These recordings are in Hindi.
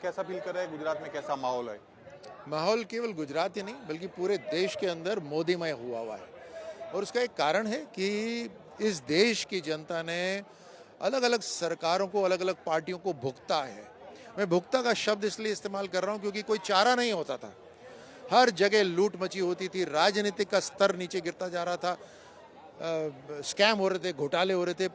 कैसा फील कर रहे हैं? गुजरात में कैसा माहौल है? माहौल केवल गुजरात ही नहीं बल्कि पूरे देश के अंदर मोदीमय हुआ है और उसका एक कारण है कि इस देश की जनता ने अलग अलग सरकारों को, अलग अलग पार्टियों को भुगता है। मैं भुगता का शब्द इसलिए इस्तेमाल कर रहा हूं क्योंकि कोई चारा नहीं होता था। हर जगह लूट मची होती थी, राजनीतिक का स्तर नीचे गिरता जा रहा था, स्कैम हो रहे थे, घोटाले हो रहे थे।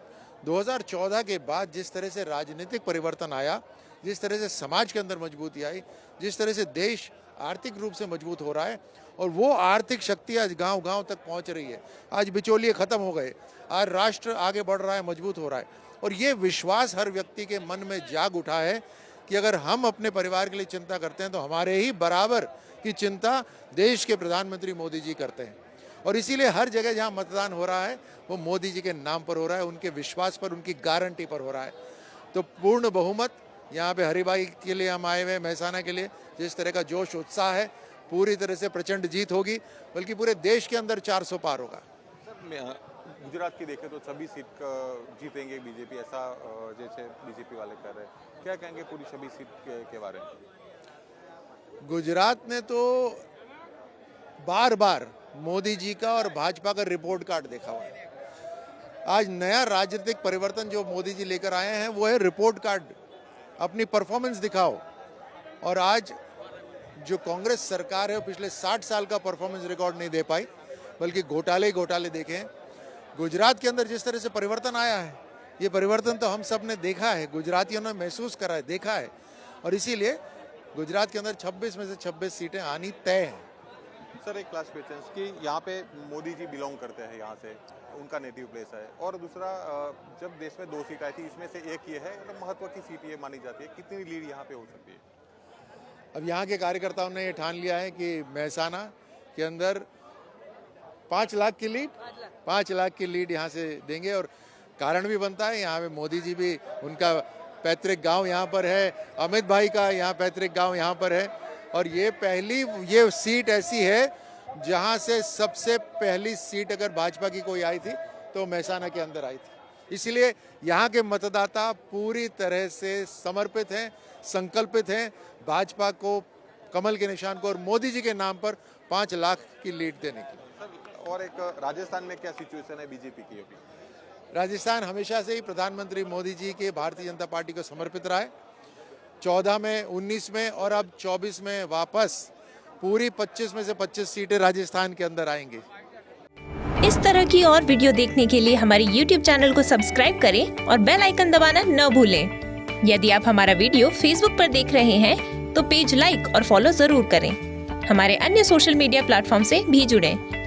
2014 के बाद जिस तरह से राजनीतिक परिवर्तन आया, जिस तरह से समाज के अंदर मजबूती आई, जिस तरह से देश आर्थिक रूप से मजबूत हो रहा है और वो आर्थिक शक्ति आज गांव-गांव तक पहुंच रही है। आज बिचौलिए खत्म हो गए, आज राष्ट्र आगे बढ़ रहा है, मजबूत हो रहा है और ये विश्वास हर व्यक्ति के मन में जाग उठा है कि अगर हम अपने परिवार के लिए चिंता करते हैं तो हमारे ही बराबर की चिंता देश के प्रधानमंत्री मोदी जी करते हैं। और इसीलिए हर जगह जहां मतदान हो रहा है वो मोदी जी के नाम पर हो रहा है, उनके विश्वास पर, उनकी गारंटी पर हो रहा है। तो पूर्ण बहुमत यहाँ पे हरिभाई के लिए हम आए हुए हैं, महसाना के लिए जिस तरह का जोश उत्साह है, पूरी तरह से प्रचंड जीत होगी, बल्कि पूरे देश के अंदर 400 पार होगा। सर, गुजरात की देखें तो सभी सीट जीतेंगे बीजेपी, ऐसा जैसे बीजेपी वाले कर रहे हैं। क्या कहेंगे पूरी सभी सीट के बारे में? गुजरात ने तो बार बार मोदी जी का और भाजपा का रिपोर्ट कार्ड देखा हुआ है। आज नया राजनीतिक परिवर्तन जो मोदी जी लेकर आए हैं वो है रिपोर्ट कार्ड, अपनी परफॉर्मेंस दिखाओ। और आज जो कांग्रेस सरकार है पिछले 60 साल का परफॉर्मेंस रिकॉर्ड नहीं दे पाई, बल्कि घोटाले देखे हैं। गुजरात के अंदर जिस तरह से परिवर्तन आया है, ये परिवर्तन तो हम सब ने देखा है, गुजरातियों ने महसूस करा है, देखा है और इसीलिए गुजरात के अंदर 26 में से 26 सीटें आनी तय हैं। सर, एक क्लास क्वेश्चन कि यहाँ पे मोदी जी बिलोंग करते हैं, यहाँ से उनका नेटिव प्लेस है, और दूसरा जब देश में 2 सीट आई थी इसमें से एक ये है, मतलब महत्व की सीट ये मानी जाती है। कितनी लीड यहाँ पे हो सकती है? अब यहाँ के कार्यकर्ताओं ने ये ठान लिया है कि महसाना के अंदर 5 लाख की लीड, 5 लाख की लीड यहाँ से देंगे। और कारण भी बनता है, यहाँ पे मोदी जी भी, उनका पैतृक गांव यहाँ पर है, अमित भाई का यहाँ पैतृक गांव यहाँ पर है और ये सीट ऐसी है जहाँ से सबसे पहली सीट अगर भाजपा की कोई आई थी तो महसाना के अंदर आई थी। इसलिए यहाँ के मतदाता पूरी तरह से समर्पित हैं, संकल्पित हैं भाजपा को, कमल के निशान को और मोदी जी के नाम पर 5 लाख की लीड देने की। और एक राजस्थान में क्या सिचुएशन है बीजेपी की अभी? राजस्थान हमेशा से ही प्रधानमंत्री मोदी जी के, भारतीय जनता पार्टी को समर्पित रहा है। 14 में, 19 में और अब 24 में वापस पूरी 25 में से 25 सीटें राजस्थान के अंदर आएंगी। इस तरह की और वीडियो देखने के लिए हमारे YouTube चैनल को सब्सक्राइब करें और बेल आइकन दबाना न भूलें। यदि आप हमारा वीडियो Facebook पर देख रहे हैं तो पेज लाइक और फॉलो जरूर करें। हमारे अन्य सोशल मीडिया प्लेटफॉर्म से भी जुड़ें।